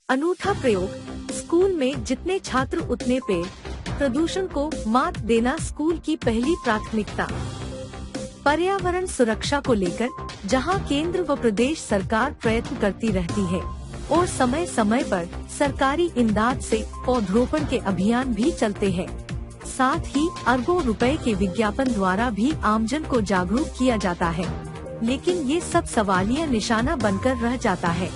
अनूठा प्रयोग, स्कूल में जितने छात्र उतने पेड़, प्रदूषण को मात देना स्कूल की पहली प्राथमिकता। पर्यावरण सुरक्षा को लेकर जहां केंद्र व प्रदेश सरकार प्रयत्न करती रहती है और समय समय पर सरकारी इमदाद से पौधरोपण के अभियान भी चलते हैं, साथ ही अरबों रुपए के विज्ञापन द्वारा भी आमजन को जागरूक किया जाता है, लेकिन ये सब सवालिया निशाना बनकर रह जाता है,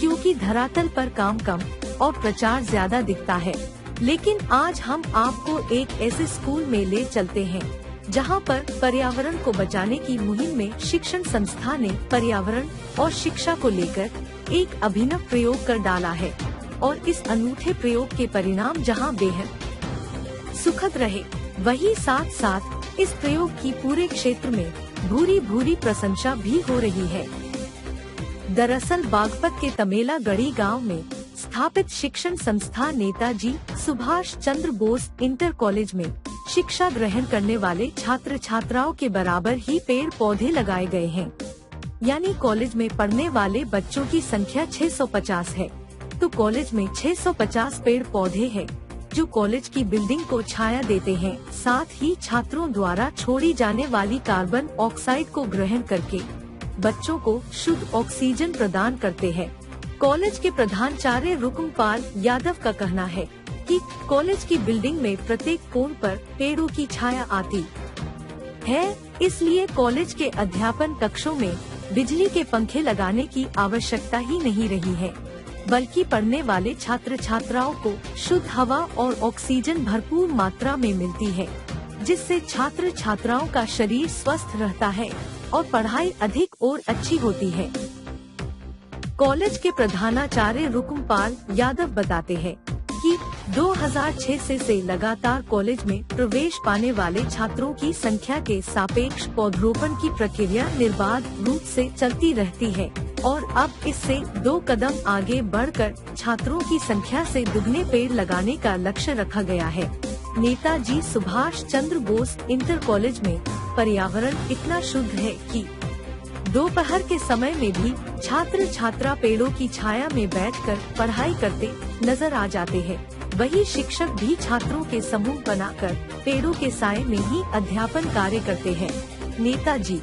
क्योंकि धरातल पर काम कम और प्रचार ज्यादा दिखता है। लेकिन आज हम आपको एक ऐसे स्कूल में ले चलते हैं जहां पर पर्यावरण को बचाने की मुहिम में शिक्षण संस्था ने पर्यावरण और शिक्षा को लेकर एक अभिनव प्रयोग कर डाला है और इस अनूठे प्रयोग के परिणाम जहां बेहद सुखद रहे, वही साथ साथ इस प्रयोग की पूरे क्षेत्र में भूरी भूरी प्रशंसा भी हो रही है। दरअसल बागपत के तमेला गढ़ी गांव में स्थापित शिक्षण संस्था नेताजी सुभाष चंद्र बोस इंटर कॉलेज में शिक्षा ग्रहण करने वाले छात्र छात्राओं के बराबर ही पेड़ पौधे लगाए गए हैं। यानी कॉलेज में पढ़ने वाले बच्चों की संख्या 650 है, तो कॉलेज में 650 पेड़ पौधे हैं, जो कॉलेज की बिल्डिंग को छाया देते हैं, साथ ही छात्रों द्वारा छोड़ी जाने वाली कार्बन ऑक्साइड को ग्रहण करके बच्चों को शुद्ध ऑक्सीजन प्रदान करते हैं। कॉलेज के प्रधानाचार्य रुकमपाल यादव का कहना है कि कॉलेज की बिल्डिंग में प्रत्येक कोण पर पेड़ों की छाया आती है, इसलिए कॉलेज के अध्यापन कक्षों में बिजली के पंखे लगाने की आवश्यकता ही नहीं रही है, बल्कि पढ़ने वाले छात्र छात्राओं को शुद्ध हवा और ऑक्सीजन भरपूर मात्रा में मिलती है, जिससे छात्र छात्राओं का शरीर स्वस्थ रहता है और पढ़ाई अधिक और अच्छी होती है। कॉलेज के प्रधानाचार्य रुकमपाल यादव बताते हैं कि 2006 से लगातार कॉलेज में प्रवेश पाने वाले छात्रों की संख्या के सापेक्ष पौधरोपण की प्रक्रिया निर्बाध रूप से चलती रहती है और अब इससे 2 कदम आगे बढ़कर छात्रों की संख्या से दुगने पेड़ लगाने का लक्ष्य रखा गया है। नेताजी सुभाष चंद्र बोस इंटर कॉलेज में पर्यावरण इतना शुद्ध है कि दोपहर के समय में भी छात्र छात्रा पेड़ों की छाया में बैठकर पढ़ाई करते नजर आ जाते हैं। वही शिक्षक भी छात्रों के समूह बनाकर पेड़ों के साए में ही अध्यापन कार्य करते हैं। नेताजी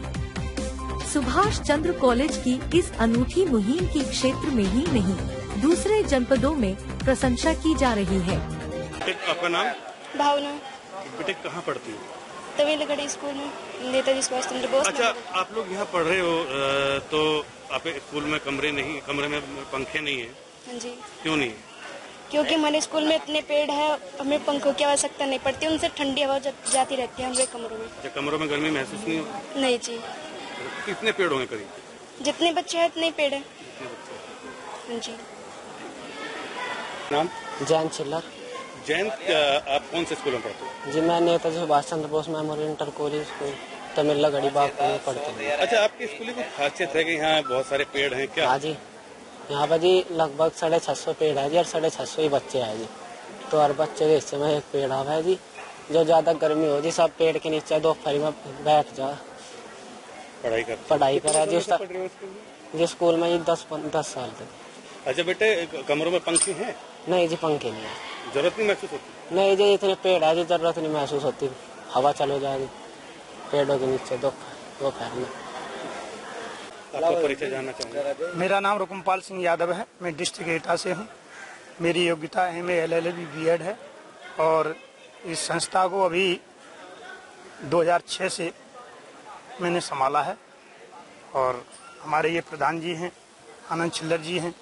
सुभाष चंद्र कॉलेज की इस अनूठी मुहिम की क्षेत्र में ही नहीं, दूसरे जनपदों में प्रशंसा की जा रही है। आपका नाम? भावना। बेटे कहाँ पढ़ती हो? तमेला गढ़ी स्कूल में, नेताजी सुभाष चंद्र बोस। अच्छा, आप लोग यहाँ पढ़ रहे हो तो आप स्कूल में कमरे में पंखे नहीं है? हाँ जी। क्यों नहीं है? क्योंकि हमारे स्कूल में इतने पेड़ है, हमें पंखों की आवश्यकता नहीं पड़ती, उनसे ठंडी हवा जाती रहती है हमारे कमरों में। क्या कमरों में गर्मी महसूस नहीं होती? नहीं जी। कितने पेड़ होंगे करीब? जितने बच्चे हैं उतने पेड़ है। हाँ जी। नाम? जैन चिल्लर। जैन, आप कौन से स्कूल में पढ़ते हो? जी मैं Netaji Subhash Chandra Bose memorial inter college school Tamela Garhi Baghpat में पढ़ता हूँ। अच्छा, आपके स्कूल की कुछ खासियत है कि यहाँ बहुत सारे पेड़ हैं क्या? हाँ जी, यहाँ पर जी लगभग 650 पेड़ है जी और 650 ही बच्चे हैं जी, तो हर बच्चे के हिस्से में एक पेड़ आवा है जी। जो ज्यादा गर्मी हो जी सब पेड़ के नीचे दोपहर में बैठ जा पढ़ाई करा जी। जी स्कूल में 10 साल तक। अच्छा बेटे, कमरों में पंखे हैं? नहीं जी, पंखे नहीं है। जरूरत नहीं महसूस होती? नहीं जी, इतने पेड़ है जी, जरूरत नहीं महसूस होती, हवा चलो जाएगी पेड़ों के नीचे दोपहर में। आपका परिचय जानना चाहूँगा। मेरा नाम रुकमपाल सिंह यादव है, मैं डिस्ट्रिक्ट एटा से हूँ। मेरी योग्यता MA LLB BEd है और इस संस्था को अभी 2006 से मैंने संभाला है और हमारे ये प्रधान जी हैं, आनंद चिल्लर जी हैं।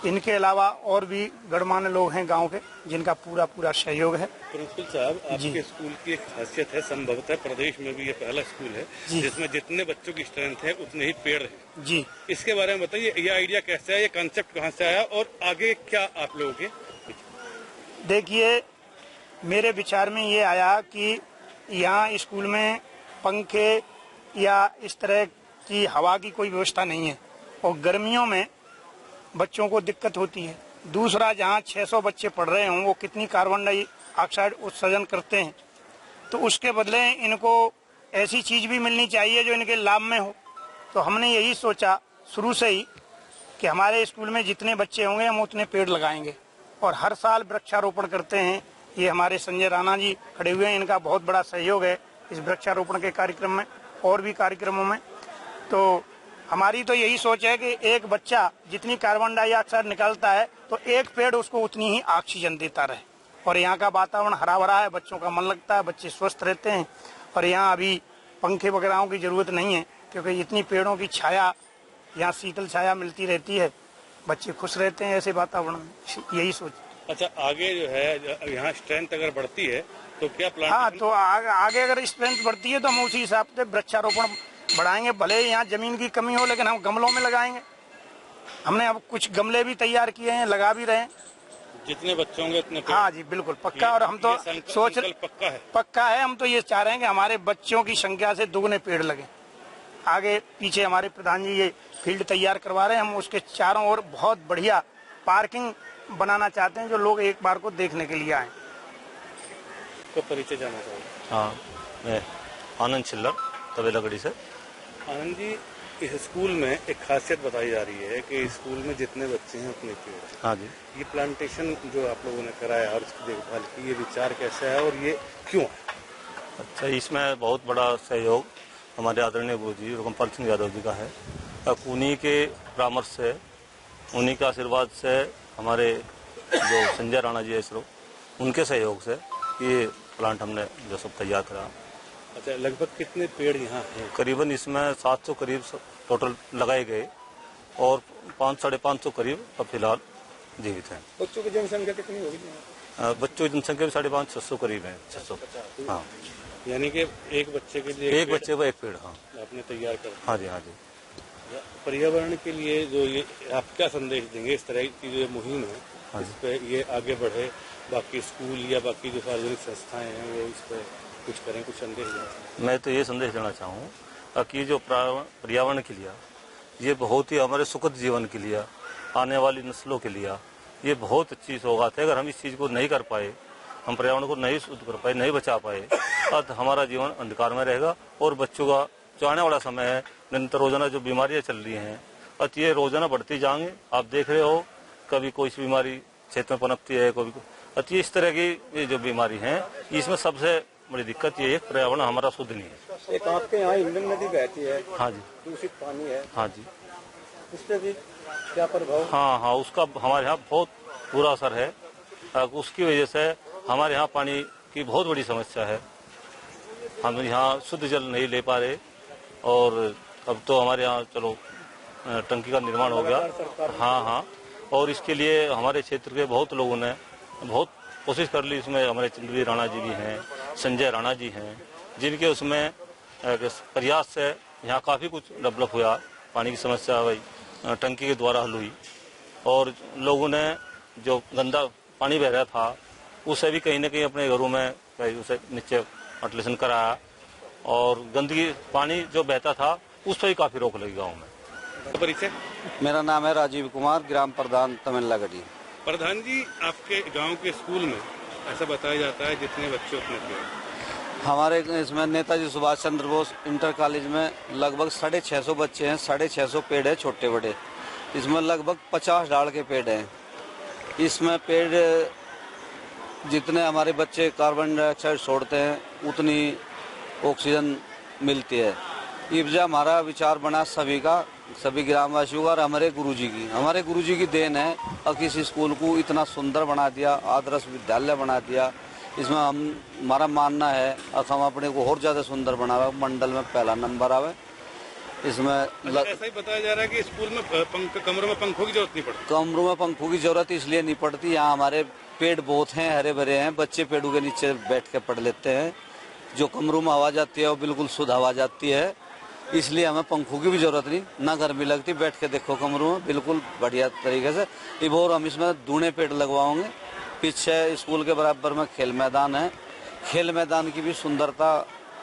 इनके अलावा और भी गणमान्य लोग हैं गांव के, जिनका पूरा सहयोग है। प्रिंसिपल साहब, आपके स्कूल की एक खासियत है, संभवतः प्रदेश में भी ये पहला स्कूल है जिसमें जितने बच्चों की स्ट्रेंथ है उतने ही पेड़ हैं जी। इसके बारे में बताइए, ये आइडिया कैसे आया, ये कांसेप्ट कहाँ से आया और आगे क्या आप लोगों के? देखिए, मेरे विचार में ये आया कि यहाँ स्कूल में पंखे या इस तरह की हवा की कोई व्यवस्था नहीं है और गर्मियों में बच्चों को दिक्कत होती है। दूसरा, जहाँ 600 बच्चे पढ़ रहे हों वो कितनी कार्बन डाइऑक्साइड उत्सर्जन करते हैं, तो उसके बदले इनको ऐसी चीज भी मिलनी चाहिए जो इनके लाभ में हो। तो हमने यही सोचा शुरू से ही कि हमारे स्कूल में जितने बच्चे होंगे हम उतने पेड़ लगाएंगे और हर साल वृक्षारोपण करते हैं। ये हमारे संजय राणा जी खड़े हुए हैं, इनका बहुत बड़ा सहयोग है इस वृक्षारोपण के कार्यक्रम में और भी कार्यक्रमों में। तो हमारी तो यही सोच है कि एक बच्चा जितनी कार्बन डाइऑक्साइड निकालता है तो एक पेड़ उसको उतनी ही ऑक्सीजन देता रहे। और यहाँ का वातावरण हरा भरा है, बच्चों का मन लगता है, बच्चे स्वस्थ रहते हैं। और यहाँ अभी पंखे वगैरह की जरूरत नहीं है क्योंकि इतनी पेड़ों की छाया, यहाँ शीतल छाया मिलती रहती है, बच्चे खुश रहते हैं ऐसे वातावरण में। यही सोच। अच्छा, आगे जो है यहाँ स्ट्रेंथ अगर बढ़ती है तो क्या प्लान? हाँ, तो आगे अगर स्ट्रेंथ बढ़ती है तो हम उसी हिसाब से वृक्षारोपण बढ़ाएंगे। भले यहाँ जमीन की कमी हो लेकिन हम गमलों में लगाएंगे। हमने अब कुछ गमले भी तैयार किए हैं, लगा भी रहे हैं। जितने बच्चे होंगे उतने पेड़। हाँ जी, बिल्कुल पक्का। और हम तो सोच पक्का है, हम तो ये चाह रहे हैं कि हमारे बच्चों की संख्या से दुगने पेड़ लगे। आगे पीछे हमारे प्रधान जी ये फील्ड तैयार करवा रहे हैं, हम उसके चारों ओर बहुत बढ़िया पार्किंग बनाना चाहते हैं जो लोग एक बार को देखने के लिए आए। तो परिचय जाना चाहिए। हाँ, मैं आनंद चिल्लर तवेलागढ़ी से। आनंद जी, इस स्कूल में एक खासियत बताई जा रही है कि स्कूल में जितने बच्चे हैं उतने पेड़। हाँ जी। ये प्लांटेशन जो आप लोगों ने कराया और इसकी देखभाल की, ये विचार कैसा है और ये क्यों है? अच्छा, इसमें बहुत बड़ा सहयोग हमारे आदरणीय गुरुजी गोपाल सिंह यादव जी का है। उन्हीं के परामर्श से, उन्हीं के आशीर्वाद से, हमारे जो संजय राणा जी इसरो, उनके सहयोग से ये प्लांट हमने जो सब तैयार करा। अच्छा, लगभग कितने पेड़ यहाँ हैं? करीबन इसमें 700 करीब टोटल लगाए गए और 500-550 करीब अब फिलहाल जीवित हैं। बच्चों की जनसंख्या कितनी होगी? बच्चों की जनसंख्या भी 550-600 करीब है। 600। हाँ, यानी कि एक बच्चे के लिए एक बच्चे को एक पेड़। हाँ, आपने तैयार कर। हाँ जी, हाँ जी। पर्यावरण के लिए जो ये आप क्या संदेश देंगे? इस तरह की जो मुहिम है, हाँ इस पे ये आगे बढ़े, बाकी स्कूल या बाकी जो सार्वजनिक संस्थाएं हैं वो इस पे कुछ करें, कुछ संदेश दें? मैं तो ये संदेश देना चाहूँ कि जो पर्यावरण के लिए, ये बहुत ही हमारे सुखद जीवन के लिए, आने वाली नस्लों के लिए ये बहुत अच्छी सौगात है। अगर हम इस चीज़ को नहीं कर पाए, हम पर्यावरण को नहीं शुद्ध कर पाए, नहीं बचा पाए, तो हमारा जीवन अंधकार में रहेगा। और बच्चों का जो आने वाला समय है, निरंतर रोजाना जो बीमारियाँ चल रही हैं, और ये रोजाना बढ़ती जाएंगे। आप देख रहे हो, कभी कोई सी बीमारी क्षेत्र में पनपती है, कभी इस तरह की जो बीमारी है, इसमें सबसे बड़ी दिक्कत ये है पर्यावरण हमारा शुद्ध नहीं है। एक आपके यहाँ इंडन नदी बहती है। हाँ जी। दूषित पानी है। हाँ जी। उस पर भी क्या प्रभाव? हाँ, उसका हमारे यहाँ बहुत बुरा असर है। उसकी वजह से हमारे यहाँ पानी की बहुत बड़ी समस्या है। हम यहाँ शुद्ध जल नहीं ले पा रहे। और अब तो हमारे यहाँ चलो टंकी का निर्माण हो गया। हाँ, और इसके लिए हमारे क्षेत्र के बहुत लोगों ने बहुत कोशिश कर ली। इसमें हमारे चंद्रवीर राणा जी भी हैं, संजय राणा जी हैं, जिनके उसमें प्रयास से यहाँ काफ़ी कुछ डेवलप हुआ। पानी की समस्या भाई टंकी के द्वारा हल हुई और लोगों ने जो गंदा पानी बह रहा था उसे भी कहीं न कहीं अपने घरों में उसे नीचे वेंटिलेशन कराया और गंदगी पानी जो बहता था उस पर भी काफ़ी रोक लगी गाँव में। परिचय? मेरा नाम है राजीव कुमार, ग्राम प्रधान तमिलनागढ़ी। प्रधान जी, आपके गांव के स्कूल में ऐसा बताया जाता है जितने बच्चे उतने पेड़। हमारे इसमें नेताजी सुभाष चंद्र बोस इंटर कॉलेज में लगभग 650 बच्चे हैं। 650 पेड़ है छोटे बड़े। इसमें लगभग 50 डाल के पेड़ हैं। इसमें पेड़ जितने हमारे बच्चे कार्बन डाइऑक्साइड छोड़ते हैं उतनी ऑक्सीजन मिलती है। ये वजह हमारा विचार बना सभी का, सभी ग्रामवासियों का और हमारे गुरुजी की देन है। और किसी स्कूल को इतना सुंदर बना दिया, आदर्श विद्यालय बना दिया। इसमें हमारा मानना है और हम अपने को और ज्यादा सुंदर बनावे, मंडल में पहला नंबर आवे। इसमें ऐसा ही बताया जा रहा है कि स्कूल में कमरों में पंखों की जरूरत नहीं पड़ती। कमरों में पंखों की जरूरत इसलिए नहीं पड़ती, यहाँ हमारे पेड़ बहुत हैं, हरे भरे हैं। बच्चे पेड़ों के नीचे बैठ के पढ़ लेते हैं। जो कमरों में हवा जाती है वो बिल्कुल शुद्ध हवा जाती है, इसलिए हमें पंखों की भी जरूरत नहीं, ना गर्मी लगती। बैठ के देखो कमरों में बिल्कुल बढ़िया तरीके से। एक और हम इसमें दूने पेड़ लगवाओगे। पीछे स्कूल के बराबर में खेल मैदान है, खेल मैदान की भी सुंदरता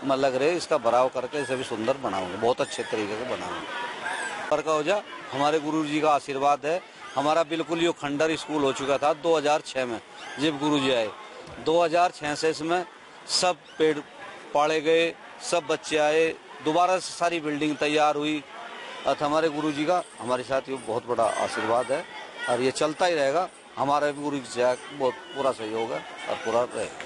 में लग रही है। इसका भराव करके इसे भी सुंदर बनाओगे, बहुत अच्छे तरीके से बनाओगे। पर का हो जा, हमारे गुरुजी का आशीर्वाद है। हमारा बिल्कुल ये खंडर स्कूल हो चुका था 2006 में जब गुरुजी आए। 2006 से इसमें सब पेड़ पाड़े गए, सब बच्चे आए, दोबारा से सारी बिल्डिंग तैयार हुई अतः हमारे गुरु जी का हमारे साथ ये बहुत बड़ा आशीर्वाद है और ये चलता ही रहेगा। हमारा भी गुरु जी से बहुत पूरा सहयोग है और पूरा रहेगा।